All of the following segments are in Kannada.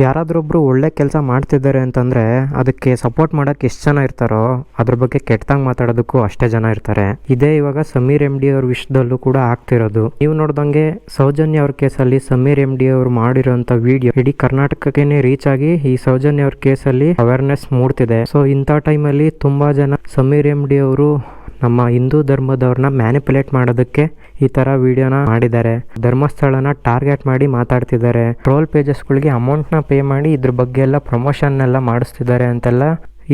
ಯಾರಾದ್ರೊಬ್ರು ಒಳ್ಳೆ ಕೆಲಸ ಮಾಡ್ತಿದ್ದಾರೆ ಅಂತಂದ್ರೆ ಅದಕ್ಕೆ ಸಪೋರ್ಟ್ ಮಾಡಕ್ಕೆ ಎಷ್ಟು ಜನ ಇರ್ತಾರೋ ಅದ್ರ ಬಗ್ಗೆ ಕೆಟ್ಟದಂಗೆ ಮಾತಾಡೋದಕ್ಕೂ ಅಷ್ಟೇ ಜನ ಇರ್ತಾರೆ. ಇದೇ ಇವಾಗ ಸಮೀರ್ ಎಂ ಡಿ ಅವ್ರ ವಿಷಯದಲ್ಲೂ ಕೂಡ ಆಗ್ತಿರೋದು. ನೀವು ನೋಡ್ದಂಗೆ ಸೌಜನ್ಯ ಅವ್ರ ಕೇಸಲ್ಲಿ ಸಮೀರ್ ಎಂ ಡಿ ಅವರು ಮಾಡಿರೋಂಥ ವಿಡಿಯೋ ಇಡೀ ಕರ್ನಾಟಕಕ್ಕೆ ರೀಚ್ ಆಗಿ ಈ ಸೌಜನ್ಯ ಅವ್ರ ಕೇಸಲ್ಲಿ ಅವೇರ್ನೆಸ್ ಮೂಡ್ತಿದೆ. ಸೊ ಇಂಥ ಟೈಮಲ್ಲಿ ತುಂಬಾ ಜನ ಸಮೀರ್ ಎಂ ಡಿ ಅವರು ನಮ್ಮ ಹಿಂದೂ ಧರ್ಮದವ್ರನ್ನ ಮ್ಯಾನಿಪುಲೇಟ್ ಮಾಡೋದಕ್ಕೆ ಈ ಥರ ವಿಡಿಯೋನ ಮಾಡಿದ್ದಾರೆ. ಧರ್ಮಸ್ಥಳನ ಟಾರ್ಗೆಟ್ ಮಾಡಿ ಮಾತಾಡ್ತಿದ್ದಾರೆ. ಟ್ರೋಲ್ ಪೇಜಸ್ಗಳಿಗೆ ಅಮೌಂಟ್ನ ಪೇ ಮಾಡಿ ಇದ್ರ ಬಗ್ಗೆ ಎಲ್ಲ ಪ್ರಮೋಷನ್ ಎಲ್ಲ ಮಾಡಿಸ್ತಿದ್ದಾರೆ ಅಂತೆಲ್ಲ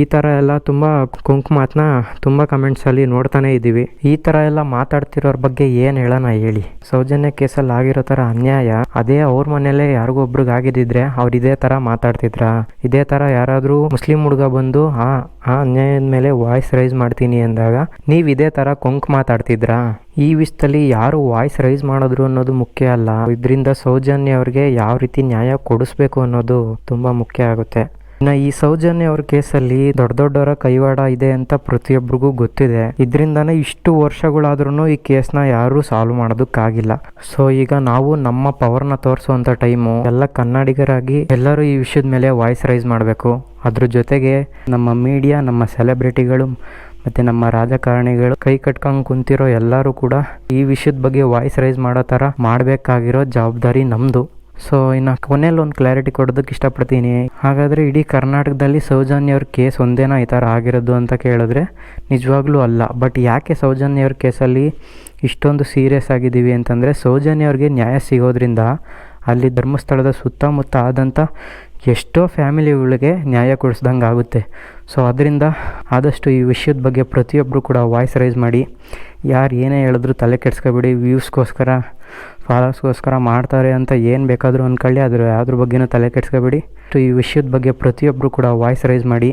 ಈ ಥರ ಎಲ್ಲ ತುಂಬ ಕುಂಕುಮಾತ್ನ ತುಂಬ ಕಮೆಂಟ್ಸಲ್ಲಿ ನೋಡ್ತಾನೆ ಇದ್ದೀವಿ. ಈ ಥರ ಎಲ್ಲ ಮಾತಾಡ್ತಿರೋರ ಬಗ್ಗೆ ಏನು ಹೇಳೋಣ ಹೇಳಿ. ಸೌಜನ್ಯ ಕೇಸಲ್ಲಿ ಆಗಿರೋ ಥರ ಅನ್ಯಾಯ ಅದೇ ಅವ್ರ ಮನೇಲೆ ಯಾರಿಗೊಬ್ರಿಗೆ ಆಗಿದ್ದಿದ್ರೆ ಅವ್ರು ಇದೇ ಥರ ಮಾತಾಡ್ತಿದ್ರ? ಇದೇ ಥರ ಯಾರಾದರೂ ಮುಸ್ಲಿಂ ಹುಡುಗ ಬಂದು ಆ ಅನ್ಯಾಯದ ಮೇಲೆ ವಾಯ್ಸ್ ರೈಸ್ ಮಾಡ್ತೀನಿ ಅಂದಾಗ ನೀವು ಇದೇ ಥರ ಕೊಂಕು ಮಾತಾಡ್ತಿದ್ರಾ? ಈ ವಿಷಯದಲ್ಲಿ ಯಾರು ವಾಯ್ಸ್ ರೈಸ್ ಮಾಡಿದ್ರು ಅನ್ನೋದು ಮುಖ್ಯ ಅಲ್ಲ. ಇದರಿಂದ ಸೌಜನ್ಯ ಅವ್ರಿಗೆ ಯಾವ ರೀತಿ ನ್ಯಾಯ ಕೊಡಿಸ್ಬೇಕು ಅನ್ನೋದು ತುಂಬ ಮುಖ್ಯ ಆಗುತ್ತೆ. ಇನ್ನು ಈ ಸೌಜನ್ಯ ಅವ್ರ ಕೇಸಲ್ಲಿ ದೊಡ್ಡ ದೊಡ್ಡವರ ಕೈವಾಡ ಇದೆ ಅಂತ ಪ್ರತಿಯೊಬ್ಬರಿಗೂ ಗೊತ್ತಿದೆ. ಇದರಿಂದಾನೇ ಇಷ್ಟು ವರ್ಷಗಳಾದ್ರೂ ಈ ಕೇಸ್ನ ಯಾರೂ ಸಾಲ್ವ್ ಮಾಡೋದಕ್ಕಾಗಿಲ್ಲ. ಸೊ ಈಗ ನಾವು ನಮ್ಮ ಪವರ್ನ ತೋರಿಸುವಂಥ ಟೈಮು. ಎಲ್ಲ ಕನ್ನಡಿಗರಾಗಿ ಎಲ್ಲರೂ ಈ ವಿಷಯದ ಮೇಲೆ ವಾಯ್ಸ್ ರೈಸ್ ಮಾಡಬೇಕು. ಅದ್ರ ಜೊತೆಗೆ ನಮ್ಮ ಮೀಡಿಯಾ, ನಮ್ಮ ಸೆಲೆಬ್ರಿಟಿಗಳು ಮತ್ತು ನಮ್ಮ ರಾಜಕಾರಣಿಗಳು ಕೈ ಕಟ್ಕೊಂಡು ಕುಂತಿರೋ ಎಲ್ಲರೂ ಕೂಡ ಈ ವಿಷಯದ ಬಗ್ಗೆ ವಾಯ್ಸ್ ರೈಸ್ ಮಾಡೋ ಥರ ಮಾಡಬೇಕಾಗಿರೋ ಜವಾಬ್ದಾರಿ ನಮ್ಮದು. ಸೊ ಇನ್ನು ಕೊನೆಯಲ್ಲಿ ಒಂದು ಕ್ಲಾರಿಟಿ ಕೊಡೋದಕ್ಕೆ ಇಷ್ಟಪಡ್ತೀನಿ. ಹಾಗಾದರೆ ಇಡೀ ಕರ್ನಾಟಕದಲ್ಲಿ ಸೌಜನ್ಯ ಅವ್ರ ಕೇಸ್ ಒಂದೇನಾ ಈ ಥರ ಆಗಿರೋದು ಅಂತ ಕೇಳಿದ್ರೆ ನಿಜವಾಗ್ಲೂ ಅಲ್ಲ. ಬಟ್ ಯಾಕೆ ಸೌಜನ್ಯ ಅವ್ರ ಕೇಸಲ್ಲಿ ಇಷ್ಟೊಂದು ಸೀರಿಯಸ್ ಆಗಿದ್ದೀವಿ ಅಂತಂದರೆ ಸೌಜನ್ಯ ಅವ್ರಿಗೆ ನ್ಯಾಯ ಸಿಗೋದ್ರಿಂದ ಅಲ್ಲಿ ಧರ್ಮಸ್ಥಳದ ಸುತ್ತಮುತ್ತ ಆದಂಥ ಎಷ್ಟೋ ಫ್ಯಾಮಿಲಿಗಳಿಗೆ ನ್ಯಾಯ ಕೊಡಿಸ್ದಂಗೆ ಆಗುತ್ತೆ. ಸೊ ಅದರಿಂದ ಆದಷ್ಟು ಈ ವಿಷಯದ ಬಗ್ಗೆ ಪ್ರತಿಯೊಬ್ಬರು ಕೂಡ ವಾಯ್ಸ್ ರೈಸ್ ಮಾಡಿ. ಯಾರು ಏನೇ ಹೇಳಿದ್ರು ತಲೆ ಕೆಡಿಸ್ಕೊಬೇಡಿ. ವ್ಯೂಸ್ಗೋಸ್ಕರ, ಫಾಲೋವರ್ಸ್ಗೋಸ್ಕರ ಮಾಡ್ತಾರೆ ಅಂತ ಏನು ಬೇಕಾದರೂ ಅಂದ್ಕೊಳ್ಳಿ, ಅದ್ರ ಬಗ್ಗೆನೂ ತಲೆ ಕೆಡಿಸ್ಕೊಬೇಡಿ. ಈ ವಿಷಯದ ಬಗ್ಗೆ ಪ್ರತಿಯೊಬ್ಬರು ಕೂಡ ವಾಯ್ಸ್ ರೈಸ್ ಮಾಡಿ.